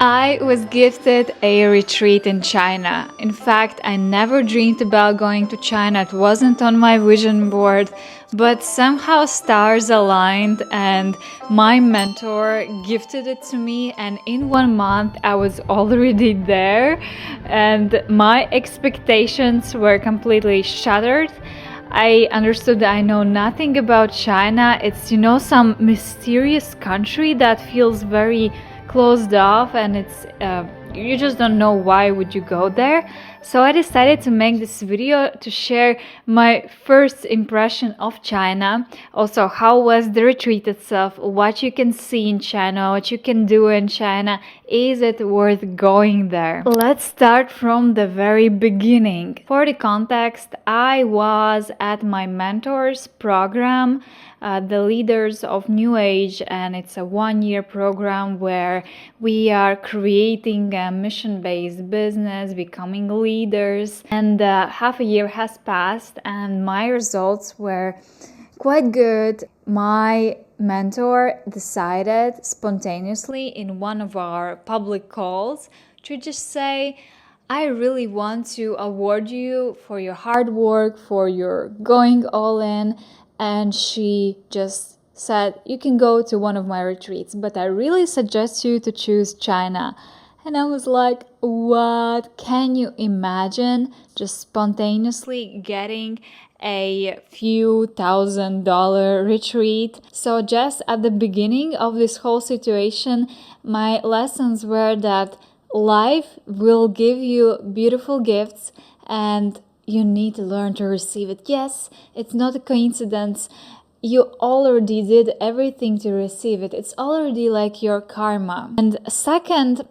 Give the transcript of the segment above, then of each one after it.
I was gifted a retreat in China. In fact, I never dreamed about going to China. It wasn't on my vision board, but somehow stars aligned and my mentor gifted it to me, and in 1 month I was already there and my expectations were completely shattered. I understood that I know nothing about China. It's, some mysterious country that feels very closed off, and you just don't know why would you go there. So I decided to make this video to share my first impression of China, also how was the retreat itself, what you can see in China, what you can do in China, is it worth going there. Let's start from the very beginning. For the context, I was at my mentor's program, the Leaders of New Age, and it's a 1-year program where we are creating a mission-based business, becoming leaders, and half a year has passed and my results were quite good. My mentor decided spontaneously in one of our public calls to just say, I really want to award you for your hard work, for your going all in. And she just said, you can go to one of my retreats, but I really suggest you to choose China. And I was like, what? Can you imagine just spontaneously getting a few $1,000 retreat? So just at the beginning of this whole situation, my lessons were that life will give you beautiful gifts and you need to learn to receive it. Yes, it's not a coincidence. You already did everything to receive it. It's already like your karma. And second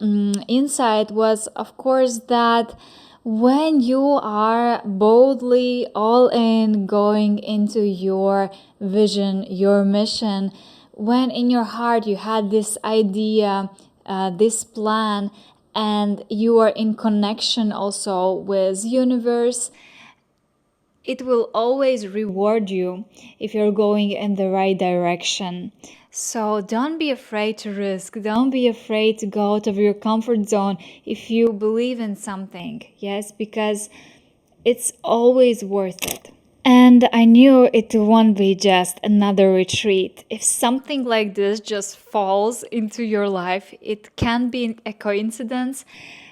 insight was, of course, that when you are boldly all in going into your vision, your mission, when in your heart you had this idea, this plan, and you are in connection also with universe, it will always reward you if you're going in the right direction. So don't be afraid to risk. Don't be afraid to go out of your comfort zone if you believe in something. Yes, because it's always worth it. And I knew it won't be just another retreat. If something like this just falls into your life, it can be a coincidence.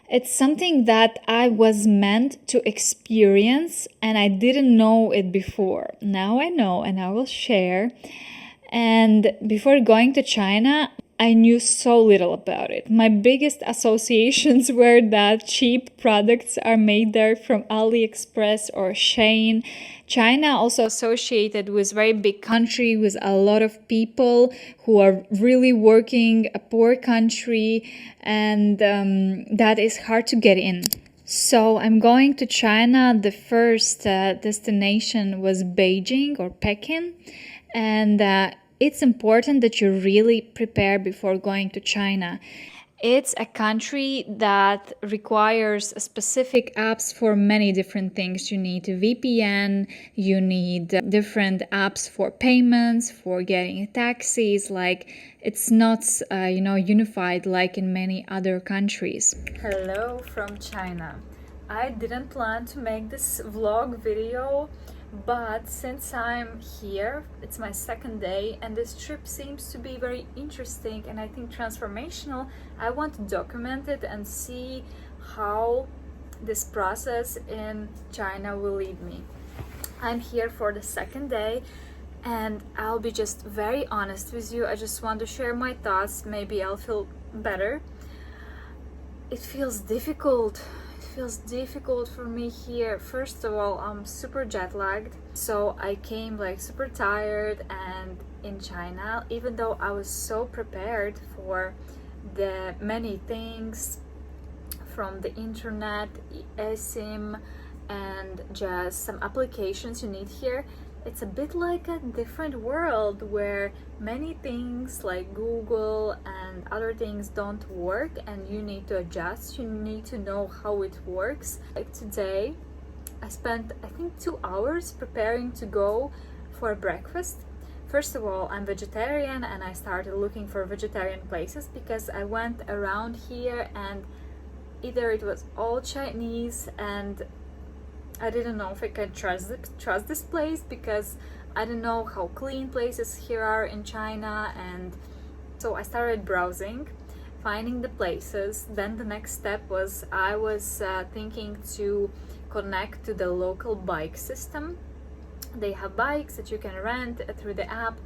It's something that I was meant to experience and I didn't know it before. Now I know and I will share. And before going to China, I knew so little about it. My biggest associations were that cheap products are made there from AliExpress or Shein. China also associated with very big country with a lot of people who are really working, a poor country, and that is hard to get in. So I'm going to China. The first destination was Beijing or Peking, and it's important that you really prepare before going to China. It's a country that requires specific apps for many different things. You need a VPN, you need different apps for payments, for getting taxis. Like, it's not, unified like in many other countries. Hello from China. I didn't plan to make this vlog video, but since I'm here, it's my second day and this trip seems to be very interesting and I think transformational. I want to document it and see how this process in China will lead me. I'm here for the second day and I'll be just very honest with you. I just want to share my thoughts. Maybe I'll feel better. It feels difficult. Feels difficult for me here. First of all, I'm super jet lagged, so I came like super tired, and in China, even though I was so prepared for the many things from the internet, eSIM, and just some applications you need here, it's a bit like a different world where many things like Google and other things don't work and you need to adjust. You need to know how it works. Like today, I spent I think 2 hours preparing to go for breakfast First of all, I'm vegetarian and I started looking for vegetarian places because I went around here and either it was all Chinese and I didn't know if I could trust this place because I didn't know how clean places here are in China. And so I started browsing, finding the places. Then the next step was I was thinking to connect to the local bike system. They have bikes that you can rent through the app,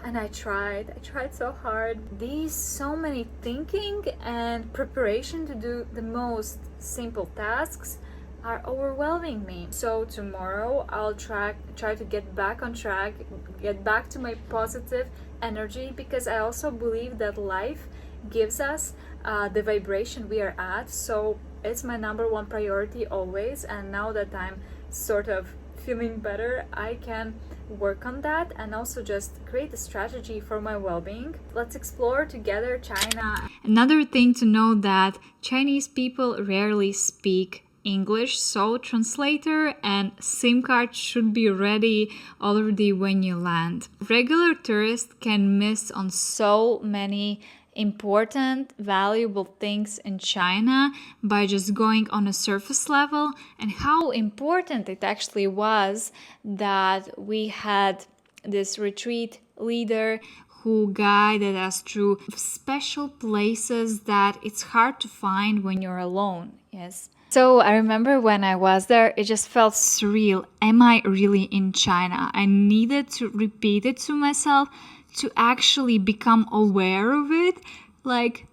and I tried so hard. These so many thinking and preparation to do the most simple tasks are overwhelming me. So tomorrow I'll try to get back on track, get back to my positive energy, because I also believe that life gives us the vibration we are at. So it's my number one priority always, and now that I'm sort of feeling better, I can work on that and also just create a strategy for my well-being. Let's explore together China. Another thing to know that Chinese people rarely speak English, so translator and SIM card should be ready already when you land. Regular tourists can miss on so many important, valuable things in China by just going on a surface level, and how important it actually was that we had this retreat leader who guided us through special places that it's hard to find when you're alone. Yes. So I remember when I was there, it just felt surreal. Am I really in China? I needed to repeat it to myself to actually become aware of it. Like,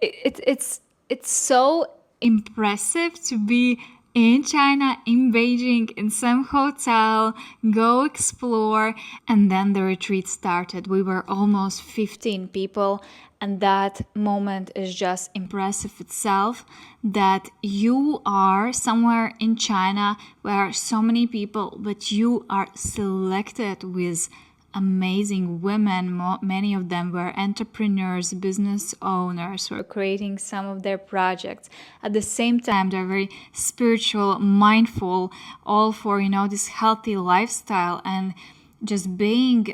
it's so impressive to be in China, in Beijing, in some hotel, go explore, and then the retreat started. We were almost 15 people, and that moment is just impressive itself, that you are somewhere in China where so many people, but you are selected with amazing women. Many of them were entrepreneurs, business owners, who are creating some of their projects. At the same time, they're very spiritual, mindful, all for, this healthy lifestyle. And just being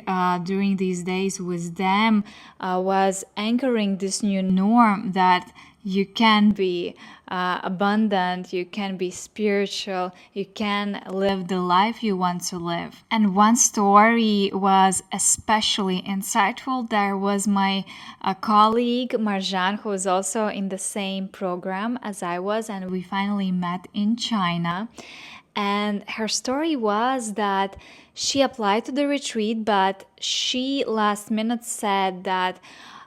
during these days with them was anchoring this new norm that you can be abundant, you can be spiritual, you can live the life you want to live. And one story was especially insightful. There was my colleague Marjan, who was also in the same program as I was, and we finally met in China. And her story was that she applied to the retreat, but she last minute said that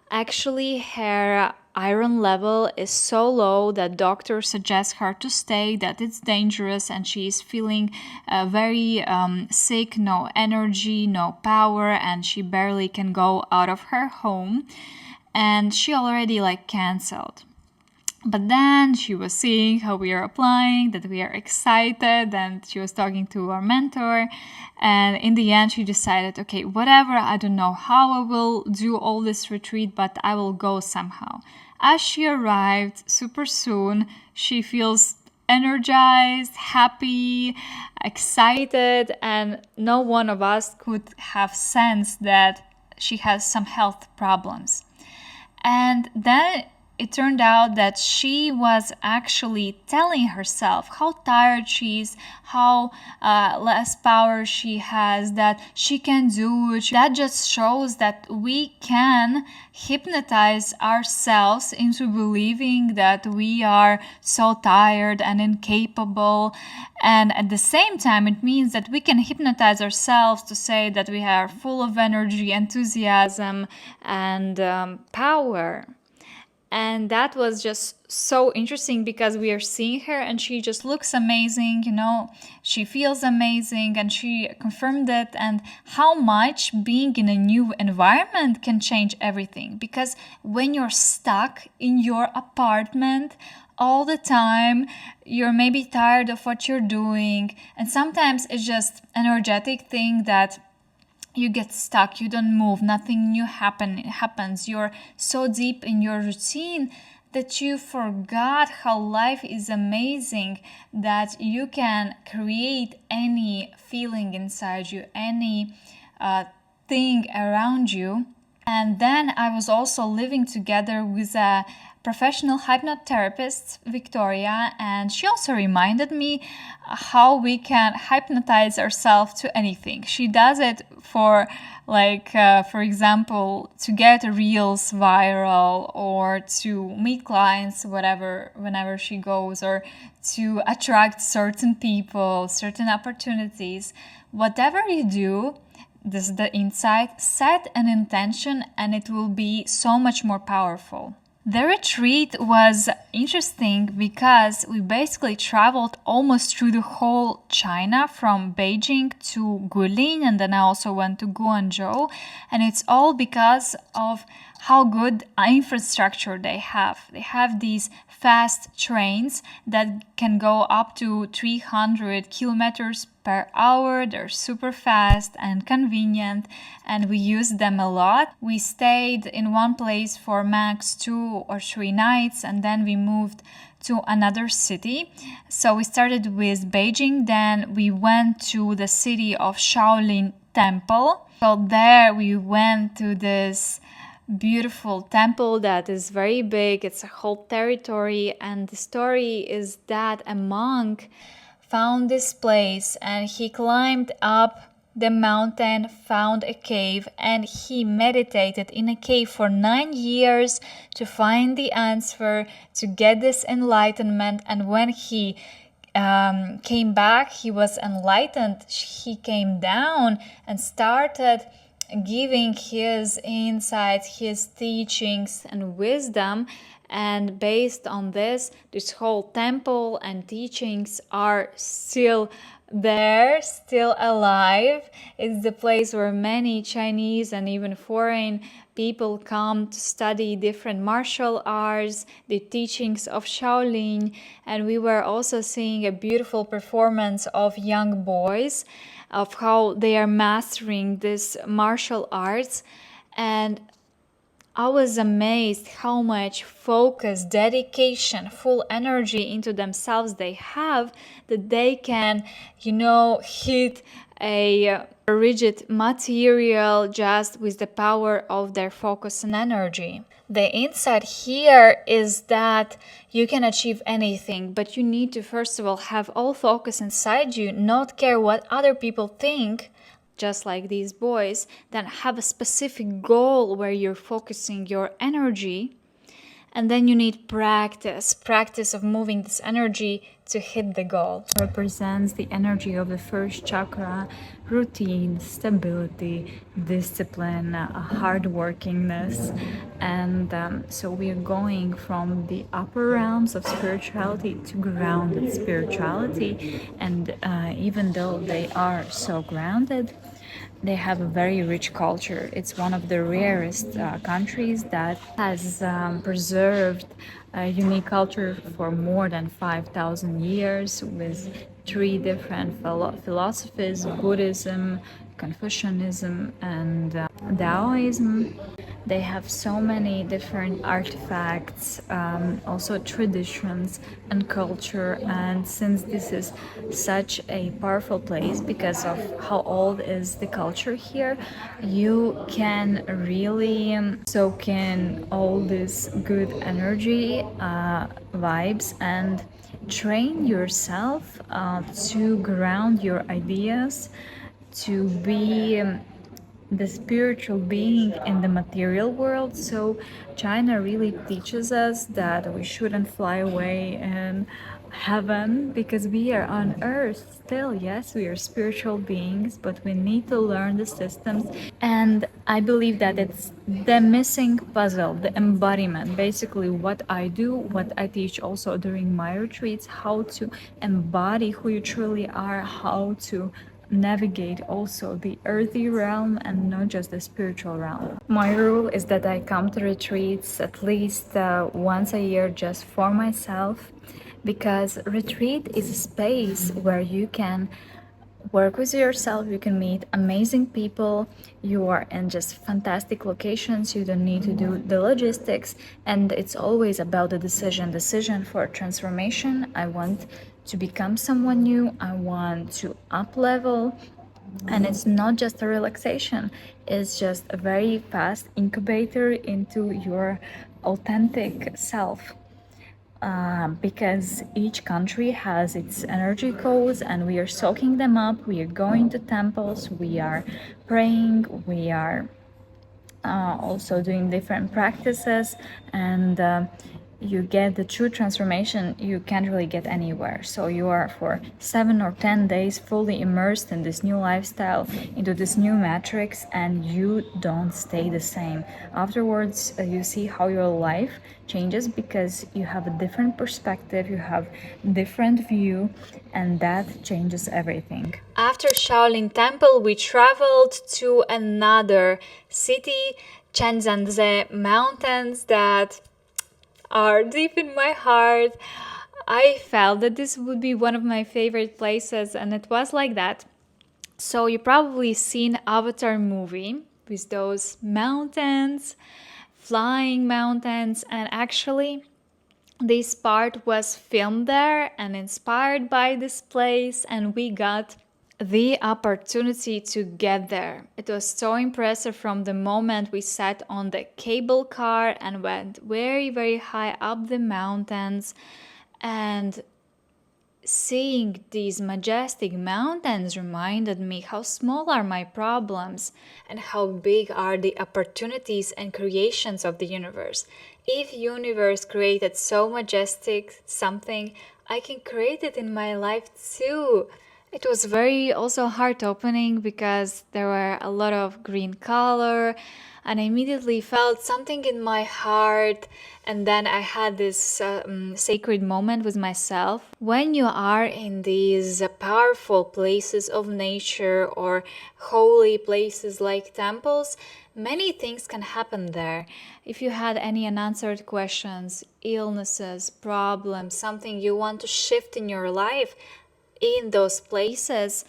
actually her iron level is so low that doctors suggest her to stay, that it's dangerous, and she is feeling very sick, no energy, no power, and she barely can go out of her home. And she already canceled. But then she was seeing how we are applying, that we are excited, and she was talking to our mentor. And in the end, she decided, okay, whatever, I don't know how I will do all this retreat, but I will go somehow. As she arrived super soon, she feels energized, happy, excited, and no one of us could have sensed that she has some health problems. And then it turned out that she was actually telling herself how tired she is, how less power she has, that she can do it. That just shows that we can hypnotize ourselves into believing that we are so tired and incapable. And at the same time, it means that we can hypnotize ourselves to say that we are full of energy, enthusiasm, and power. And that was just so interesting because we are seeing her and she just looks amazing, she feels amazing, and she confirmed it. And how much being in a new environment can change everything. Because when you're stuck in your apartment all the time, you're maybe tired of what you're doing. And sometimes it's just an energetic thing that you get stuck, you don't move, nothing new happens. You're so deep in your routine that you forgot how life is amazing, that you can create any feeling inside you, any thing around you. And then I was also living together with a professional hypnotherapist, Victoria, and she also reminded me how we can hypnotize ourselves to anything. She does it for, for example, to get reels viral or to meet clients, whenever she goes, or to attract certain people, certain opportunities. Whatever you do, this is the insight, set an intention and it will be so much more powerful. The retreat was interesting because we basically traveled almost through the whole China, from Beijing to Guilin, and then I also went to Guangzhou, and it's all because of how good infrastructure they have. They have these fast trains that can go up to 300 kilometers per hour. They're super fast and convenient, and we used them a lot. We stayed in one place for max 2 or 3 nights, and then we moved to another city. So we started with Beijing, then we went to the city of Shaolin Temple. So there we went to this beautiful temple that is very big. It's a whole territory, and the story is that a monk found this place and he climbed up the mountain, found a cave, and he meditated in a cave for 9 years to find the answer, to get this enlightenment. And when he came back, he was enlightened. He came down and started giving his insights, his teachings and wisdom, and based on this whole temple and teachings are still there, still alive. It's the place where many Chinese and even foreign people come to study different martial arts, the teachings of Shaolin, and we were also seeing a beautiful performance of young boys, of how they are mastering this martial arts. And I was amazed how much focus, dedication, full energy into themselves they have, that they can, hit a rigid material just with the power of their focus and energy. The insight here is that you can achieve anything, but you need to first of all have all focus inside you, not care what other people think, just like these boys, then have a specific goal where you're focusing your energy. And then you need practice of moving this energy to hit the goal. It represents the energy of the first chakra, routine, stability, discipline, hardworkingness. And so we are going from the upper realms of spirituality to grounded spirituality. And even though they are so grounded, they have a very rich culture. It's one of the rarest countries that has preserved a unique culture for more than 5,000 years, with 3 different philosophies: Buddhism, Confucianism, and Taoism. They have so many different artifacts, also traditions and culture. And since this is such a powerful place because of how old is the culture here, you can really soak in all this good energy, vibes, and train yourself to ground your ideas, to be the spiritual being in the material world. So China really teaches us that we shouldn't fly away in heaven, because we are on earth still. Yes, we are spiritual beings, but we need to learn the systems. And I believe that it's the missing puzzle, the embodiment, basically what I do, what I teach also during my retreats, how to embody who you truly are, how to navigate also the earthy realm and not just the spiritual realm. My rule is that I come to retreats at least once a year just for myself, because retreat is a space where you can work with yourself, you can meet amazing people, you are in just fantastic locations, you don't need to do the logistics, and it's always about the decision for transformation. I want to become someone new, I want to up level, And it's not just a relaxation, it's just a very fast incubator into your authentic self. Because each country has its energy codes and we are soaking them up. We are going to temples, we are praying, we are also doing different practices, and you get the true transformation you can't really get anywhere. So you are for 7 or 10 days fully immersed in this new lifestyle, into this new matrix, and you don't stay the same. Afterwards, you see how your life changes because you have a different perspective, you have different view, and that changes everything. After Shaolin Temple, we traveled to another city, Zhangjiajie Mountains, that are deep in my heart. I felt that this would be one of my favorite places, and it was like that. So you probably seen Avatar movie with those mountains, flying mountains, and actually this part was filmed there and inspired by this place, and we got the opportunity to get there. It was so impressive from the moment we sat on the cable car and went very, very high up the mountains, and seeing these majestic mountains reminded me how small are my problems and how big are the opportunities and creations of the universe. If universe created so majestic something, I can create it in my life too. It was very also heart opening because there were a lot of green color, and I immediately felt something in my heart. And then I had this sacred moment with myself. When you are in these powerful places of nature or holy places like temples, many things can happen there. If you had any unanswered questions, illnesses, problems, something you want to shift in your life, in those places,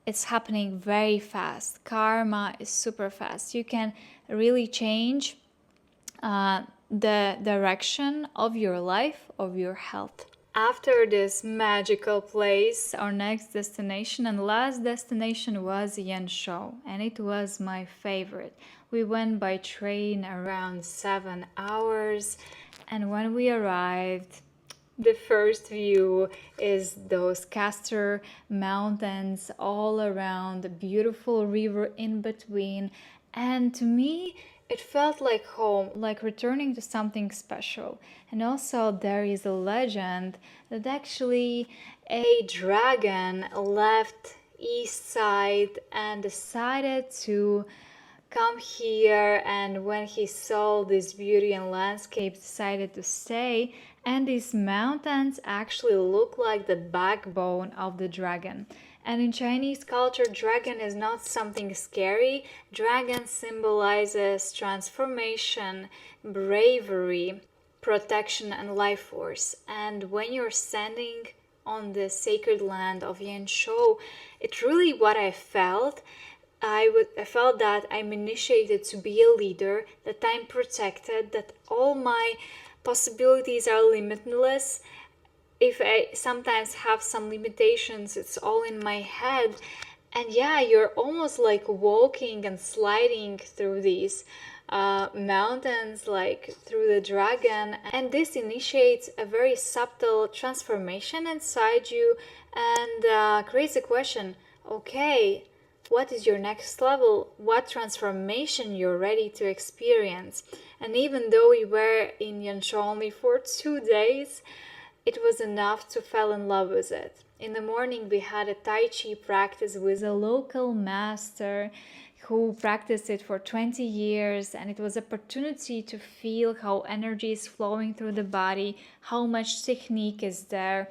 it's happening very fast. Karma is super fast. You can really change the direction of your life, of your health. After this magical place, our next destination and last destination was Yangshou, and it was my favorite. We went by train around 7 hours, and when we arrived, the first view is those Castor Mountains all around, a beautiful river in between, and to me, it felt like home, like returning to something special. And also, there is a legend that actually a dragon left east side and decided to come here, and when he saw this beauty and landscape decided to stay, and these mountains actually look like the backbone of the dragon. And in Chinese culture, dragon is not something scary. Dragon symbolizes transformation, bravery, protection, and life force. And when you're standing on the sacred land of Yangshou, it's really what I felt. I felt that I'm initiated to be a leader, that I'm protected, that all my possibilities are limitless. If I sometimes have some limitations, it's all in my head. And yeah, you're almost like walking and sliding through these mountains, like through the dragon. And this initiates a very subtle transformation inside you and creates a question, okay, what is your next level? What transformation you're ready to experience? And even though we were in Yangshou only for 2 days, it was enough to fall in love with it. In the morning, we had a Tai Chi practice with a local master who practiced it for 20 years, and it was an opportunity to feel how energy is flowing through the body, how much technique is there,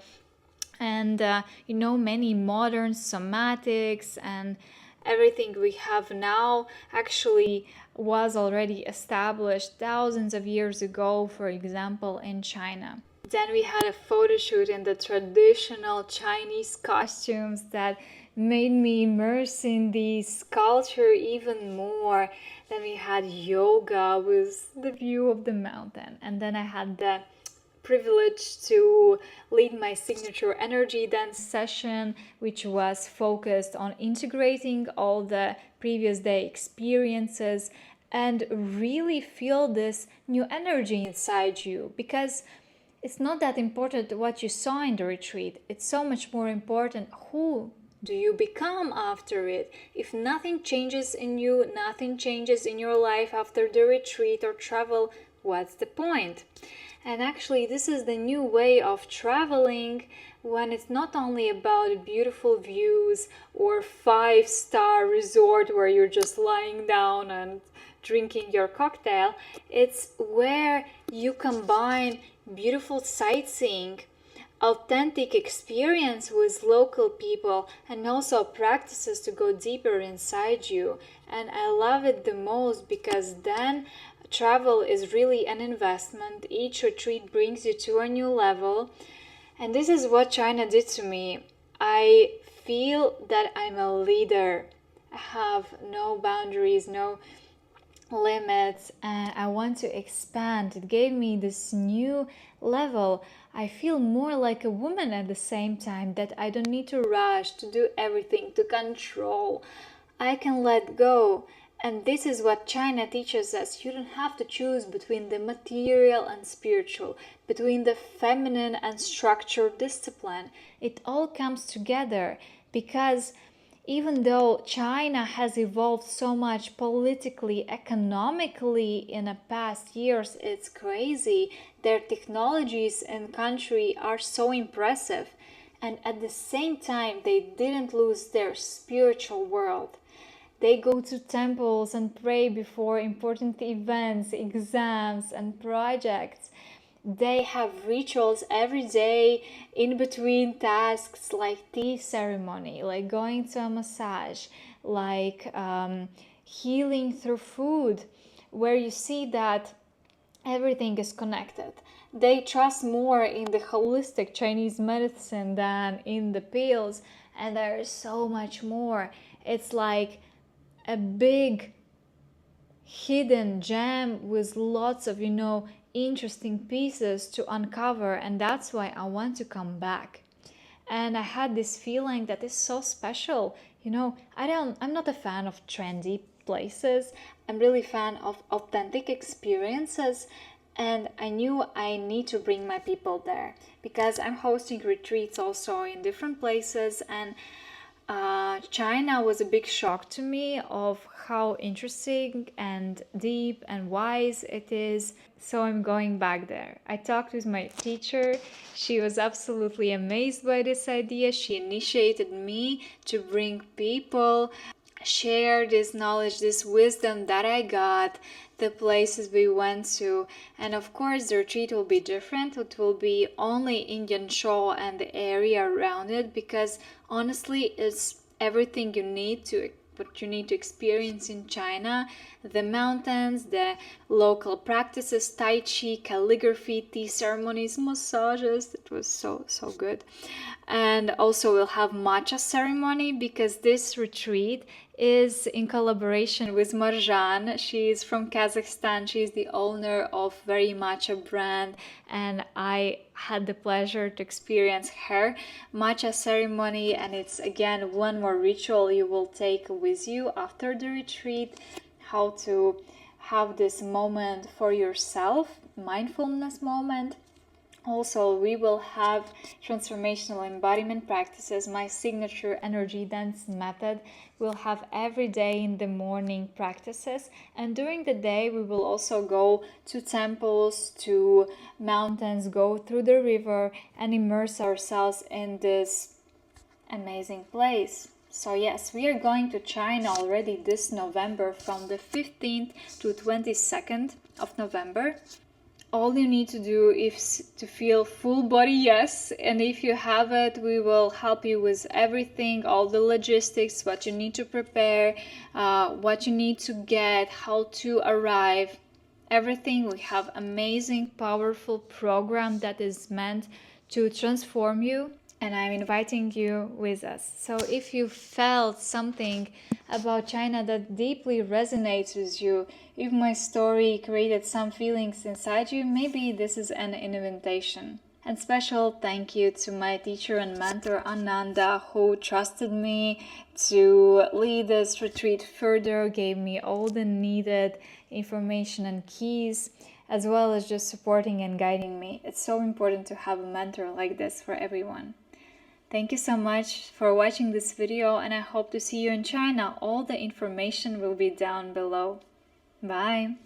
and many modern somatics and everything we have now actually was already established thousands of years ago, for example, in China. Then we had a photo shoot in the traditional Chinese costumes that made me immerse in this culture even more. Then we had yoga with the view of the mountain. And then I had the privilege to lead my signature energy dance session, which was focused on integrating all the previous day experiences and really feel this new energy inside you, because it's not that important what you saw in the retreat. It's so much more important who do you become after it. If nothing changes in you, nothing changes in your life after the retreat or travel, what's the point? And actually, this is the new way of traveling, when it's not only about beautiful views or 5-star resort where you're just lying down and drinking your cocktail. It's where you combine beautiful sightseeing, authentic experience with local people, and also practices to go deeper inside you. And I love it the most because then travel is really an investment. Each retreat brings you to a new level. And this is what China did to me. I feel that I'm a leader. I have no boundaries, no limits, and I want to expand. It gave me this new level. I feel more like a woman at the same time, that I don't need to rush, to do everything, to control. I can let go. And this is what China teaches us. You don't have to choose between the material and spiritual, between the feminine and structured discipline. It all comes together, because even though China has evolved so much politically, economically in the past years, it's crazy. Their technologies in country are so impressive. And at the same time, they didn't lose their spiritual world. They go to temples and pray before important events, exams, and projects. They have rituals every day in between tasks, like tea ceremony, like going to a massage, like healing through food, where you see that everything is connected. They trust more in the holistic Chinese medicine than in the pills, and there is so much more. It's like a big hidden gem with lots of, interesting pieces to uncover, and that's why I want to come back. And I had this feeling that is so special. I'm not a fan of trendy places. I'm really a fan of authentic experiences, and I knew I need to bring my people there, because I'm hosting retreats also in different places, and China was a big shock to me of how interesting and deep and wise it is. So I'm going back there. I talked with my teacher. She was absolutely amazed by this idea. She initiated me to bring people, share this knowledge, this wisdom that I got, the places we went to. And of course, the retreat will be different. It will be only in Yangshou and the area around it, because honestly, it's everything what you need to experience in China. The mountains, the local practices, Tai Chi, calligraphy, tea ceremonies, massages. It was so good. And also we'll have matcha ceremony, because this retreat is in collaboration with Marjan. She is from Kazakhstan. She is the owner of Very Matcha brand, and I had the pleasure to experience her matcha ceremony. And it's again one more ritual you will take with you after the retreat, how to have this moment for yourself, mindfulness moment. Also, we will have transformational embodiment practices, my signature energy dance method. We'll have every day in the morning practices, and during the day we will also go to temples, to mountains, go through the river, and immerse ourselves in this amazing place. So yes, we are going to China already this November, from the 15th to 22nd of November. All you need to do is to feel full body yes, and if you have it, we will help you with everything, all the logistics, what you need to prepare, what you need to get, how to arrive, everything. We have amazing, powerful program that is meant to transform you and I'm inviting you with us. So if you felt something about China that deeply resonates with you, if my story created some feelings inside you, maybe this is an invitation. And special thank you to my teacher and mentor Ananda, who trusted me to lead this retreat further, gave me all the needed information and keys, as well as just supporting and guiding me. It's so important to have a mentor like this for everyone. Thank you so much for watching this video, and I hope to see you in China. All the information will be down below. Bye!